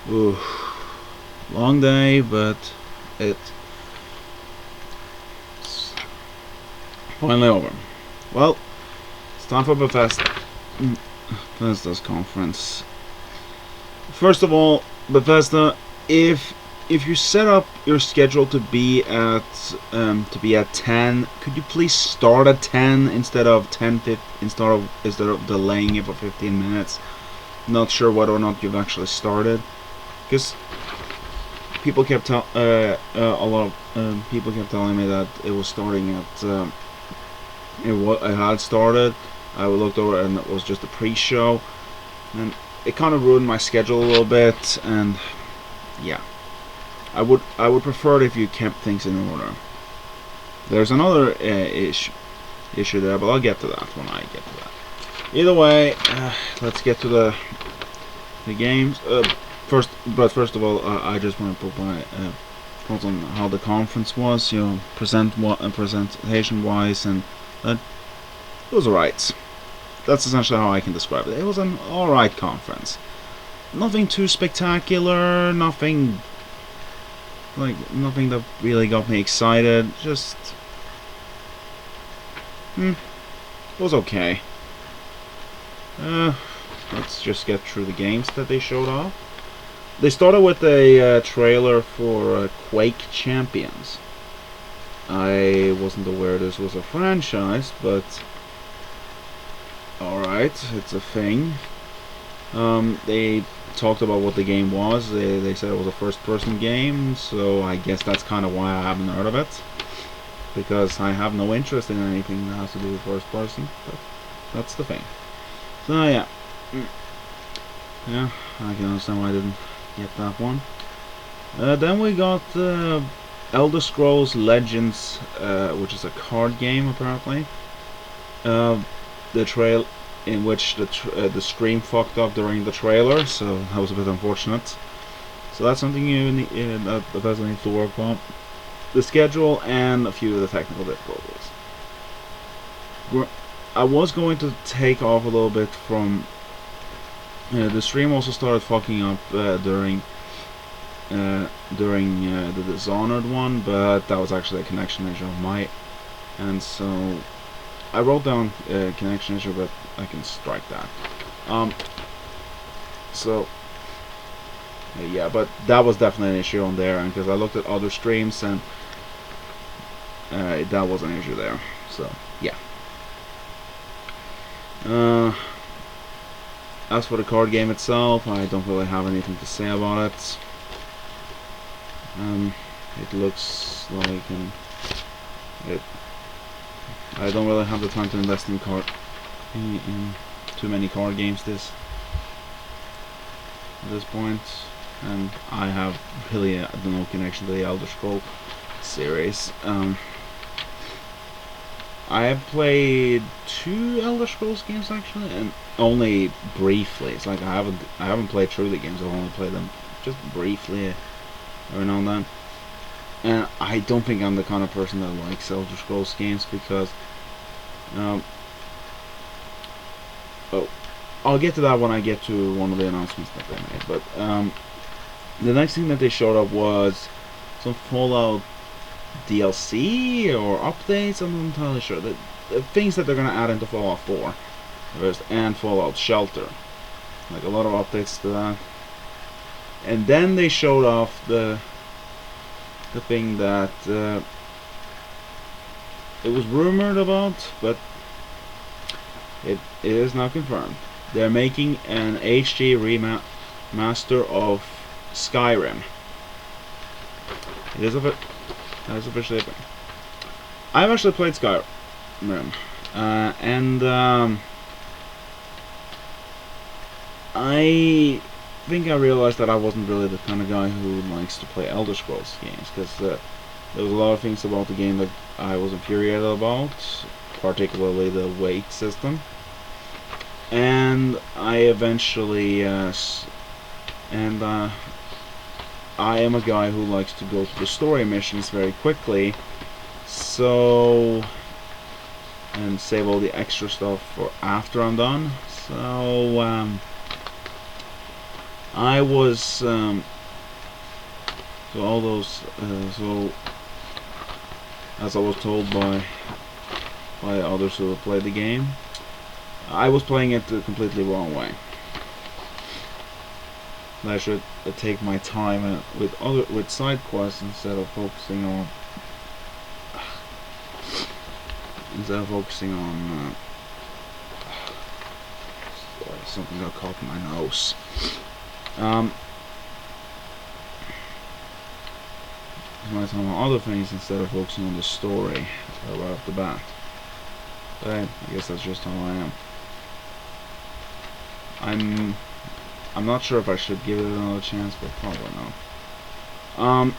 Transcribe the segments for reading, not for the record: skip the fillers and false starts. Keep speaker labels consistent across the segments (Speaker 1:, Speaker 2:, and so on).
Speaker 1: Ooh, long day, but it's finally over. Well, it's time for Bethesda's conference. First of all, Bethesda, if you set up your schedule to be at 10, could you please start at 10 instead of instead of delaying it for 15 minutes? Not sure whether or not you've actually started, because people kept a lot of people kept telling me that it was starting at it had started. I looked over and it was just a pre-show, and it kind of ruined my schedule a little bit. And yeah, I would prefer it if you kept things in order. There's another issue there, but I'll get to that when I get to that. Either way, let's get to the games. First of all, I just want to put my thoughts on how the conference was. Presentation wise, and it was alright. That's essentially how I can describe it. It was an alright conference. Nothing too spectacular. Nothing that really got me excited. Just it was okay. Let's just get through the games that they showed off. They started with a trailer for Quake Champions. I wasn't aware this was a franchise, but alright, it's a thing. They talked about what the game was. They said it was a first-person game, so I guess that's kind of why I haven't heard of it, because I have no interest in anything that has to do with first-person, but that's the thing. So yeah, I can understand why I didn't get that one. Then we got Elder Scrolls Legends, which is a card game apparently. The trail in which the stream fucked up during the trailer, so that was a bit unfortunate. So that's something that Bethesda needs to work on. The schedule and a few of the technical difficulties. I was going to take off a little bit from the stream. Also started fucking up during the Dishonored one, but that was actually a connection issue of mine, and so I wrote down connection issue, but I can strike that. So yeah, but that was definitely an issue on there, and because I looked at other streams and that was an issue there. So yeah. As for the card game itself, I don't really have anything to say about it. It looks like I don't really have the time to invest in too many card games at this point, and I have really no connection to the Elder Scrolls series. I have played 2 Elder Scrolls games actually, and only briefly. It's like I haven't played through the games. I've only played them just briefly every now and then. And I don't think I'm the kind of person that likes Elder Scrolls games, because I'll get to that when I get to one of the announcements that they made. But the next thing that they showed up was some Fallout DLC or updates. I'm not entirely sure. The things that they're gonna add into Fallout 4 and Fallout Shelter, like a lot of updates to that. And then they showed off the thing that it was rumored about, but it is now confirmed. They're making an HD remaster of Skyrim. It is that is officially a thing. I've actually played Skyrim, and I think I realized that I wasn't really the kind of guy who likes to play Elder Scrolls games, because there was a lot of things about the game that I was infuriated about, particularly the wait system. And I eventually I am a guy who likes to go to the story missions very quickly, so, and save all the extra stuff for after I'm done. So I was so all those so as I was told by others who have played the game, I was playing it the completely wrong way. I should take my time with side quests instead of focusing on something got caught in my nose. My time on other things instead of focusing on the story right off the bat. But I guess that's just how I am. I'm not sure if I should give it another chance, but probably not.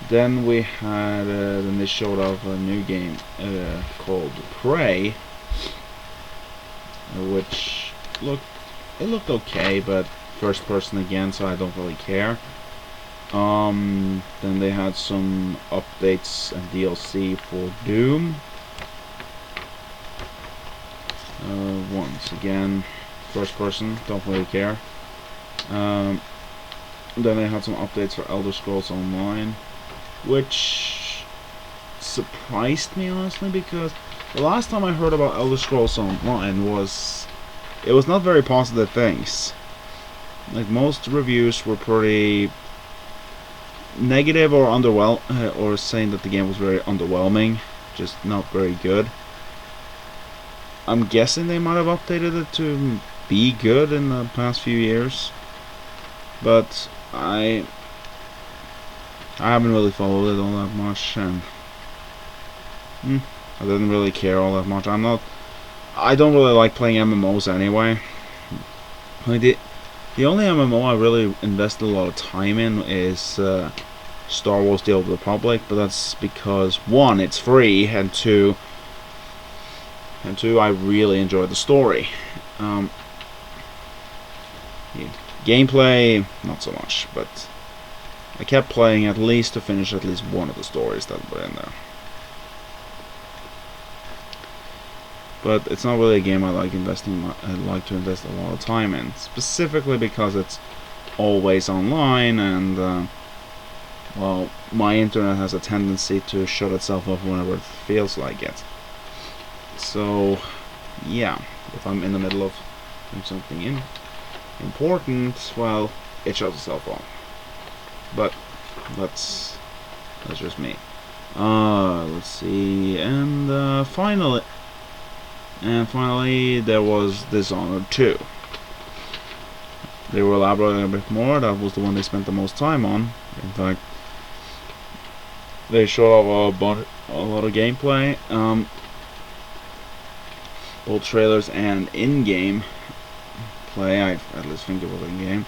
Speaker 1: Then we had then they showed off a new game called Prey, which looked okay, but first person again, so I don't really care. Then they had some updates and DLC for Doom. Once again, first person, don't really care. Then they had some updates for Elder Scrolls Online, which surprised me honestly, because the last time I heard about Elder Scrolls Online was not very positive things. Like, most reviews were pretty negative or or saying that the game was very underwhelming, just not very good. I'm guessing they might have updated it to be good in the past few years, but I haven't really followed it all that much, and I didn't really care all that much. I don't really like playing MMOs anyway. Like the only MMO I really invested a lot of time in is Star Wars: The Old Republic, but that's because one, it's free, and two, I really enjoyed the story. Gameplay, not so much, but I kept playing at least to finish at least one of the stories that were in there. But it's not really a game I like to invest a lot of time in, specifically because it's always online, and well, my internet has a tendency to shut itself off whenever it feels like it. So yeah, if I'm in the middle of doing something important, well, it shuts itself off. But that's just me. Let's see, and finally there was Dishonored 2. They were elaborating a bit more. That was the one they spent the most time on. In fact, they showed off a lot of gameplay, both trailers and in-game play. I at least think it was in-game.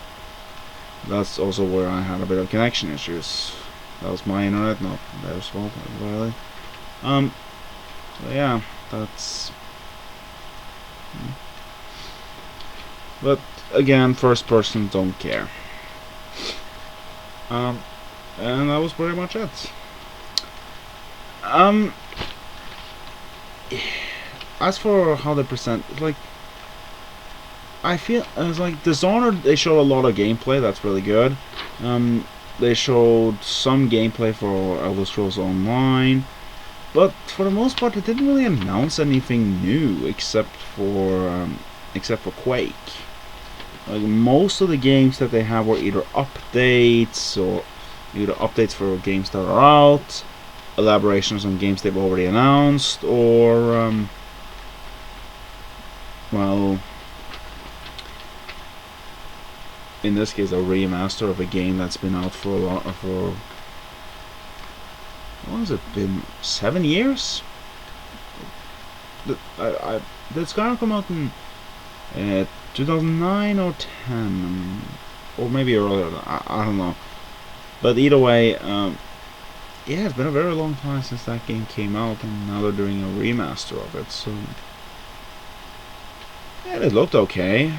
Speaker 1: That's also where I had a bit of connection issues. That was my internet, not theirs fault, really. So yeah, that's. But again, first person, don't care. And that was pretty much it. As for how they present, like, I feel it's like Dishonored. They showed a lot of gameplay. That's really good. They showed some gameplay for Elder Scrolls Online, but for the most part, they didn't really announce anything new except for Quake. Like, most of the games that they have were either updates for games that are out, elaborations on games they've already announced, or well, in this case, a remaster of a game that's been out for what has it been? 7 years? Did Skyrim come out in 2009 or 10, or maybe earlier? I don't know. But either way, yeah, it's been a very long time since that game came out, and now they're doing a remaster of it. So yeah, it looked okay.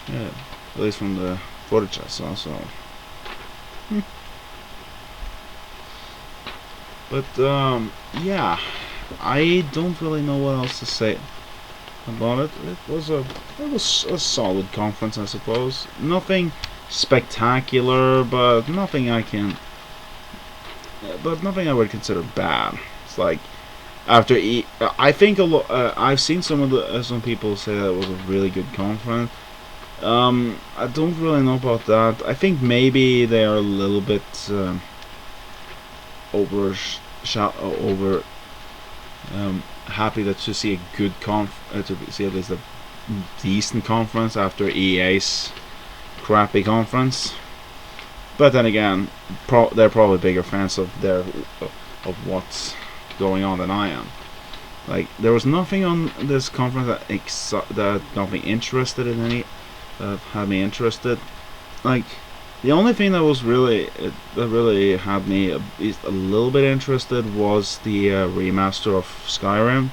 Speaker 1: Yeah, at least from the footage I saw. So, but yeah, I don't really know what else to say. about it. It was a solid conference, I suppose. Nothing spectacular, but nothing nothing I would consider bad. It's like after I think I've seen some people say that it was a really good conference. I don't really know about that. I think maybe they are a little bit over happy to see a good to see at least a decent conference after EA's crappy conference. But then again, they're probably bigger fans of what's going on than I am. Like, there was nothing on this conference that got me interested in any had me interested. Like, the only thing that was really had me at least a little bit interested was the remaster of Skyrim,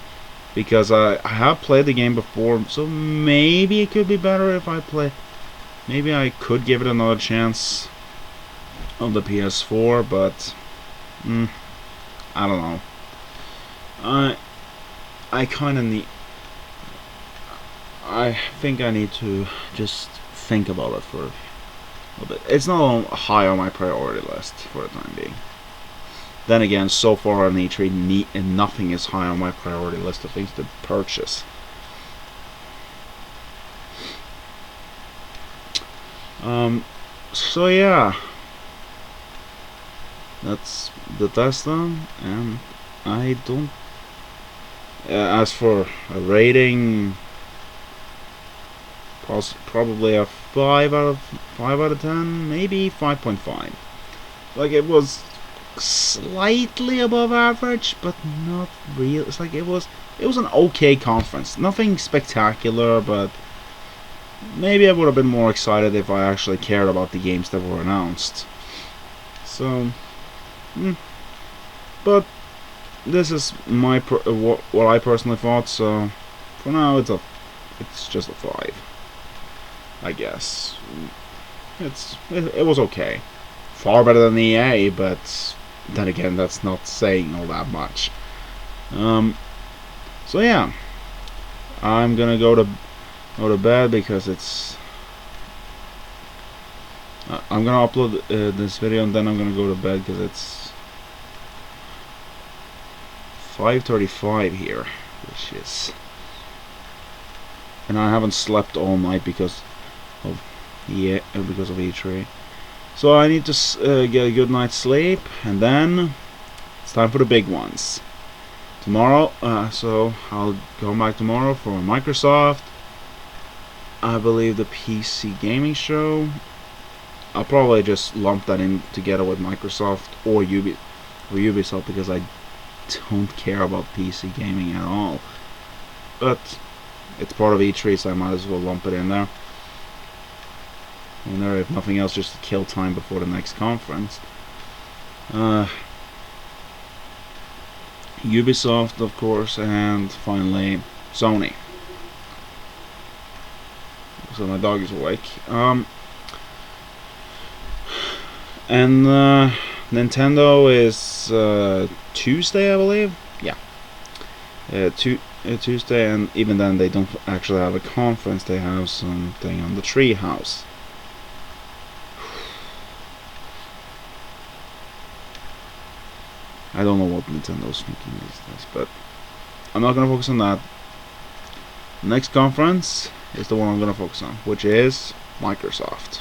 Speaker 1: because I have played the game before, so maybe it could be better if I play. Maybe I could give it another chance on the PS4, but I don't know. I kind of need. I think I need to just think about it for a little bit. It's not high on my priority list for the time being. Then again, so far on E3, nothing is high on my priority list of things to purchase. So yeah, that's Bethesda, and I don't. As for a rating, probably a 5 out of 10, maybe 5.5. Like, it was slightly above average, but not real. It's like it was an okay conference. Nothing spectacular, but maybe I would have been more excited if I actually cared about the games that were announced. So, but this is what I personally thought. So for now, it's just a 5, I guess. It was okay, far better than EA, but then again, that's not saying all that much. So yeah, I'm gonna go to bed because it's. I'm gonna upload this video and then I'm gonna go to bed because it's 5:35 here, which is, and I haven't slept all night because of E3. So I need to get a good night's sleep, and then it's time for the big ones tomorrow. So I'll go back tomorrow for Microsoft. I believe the PC gaming show. I'll probably just lump that in together with Microsoft or Ubisoft because I don't care about PC gaming at all. But it's part of E3, so I might as well lump it in there. And there, if nothing else, just to kill time before the next conference. Ubisoft, of course, and finally Sony. So my dog is awake. And Nintendo is Tuesday, I believe. Yeah, Tuesday, and even then they don't actually have a conference. They have something on the Treehouse. I don't know what Nintendo's thinking these days, but I'm not gonna focus on that. Next conference is the one I'm gonna focus on, which is Microsoft.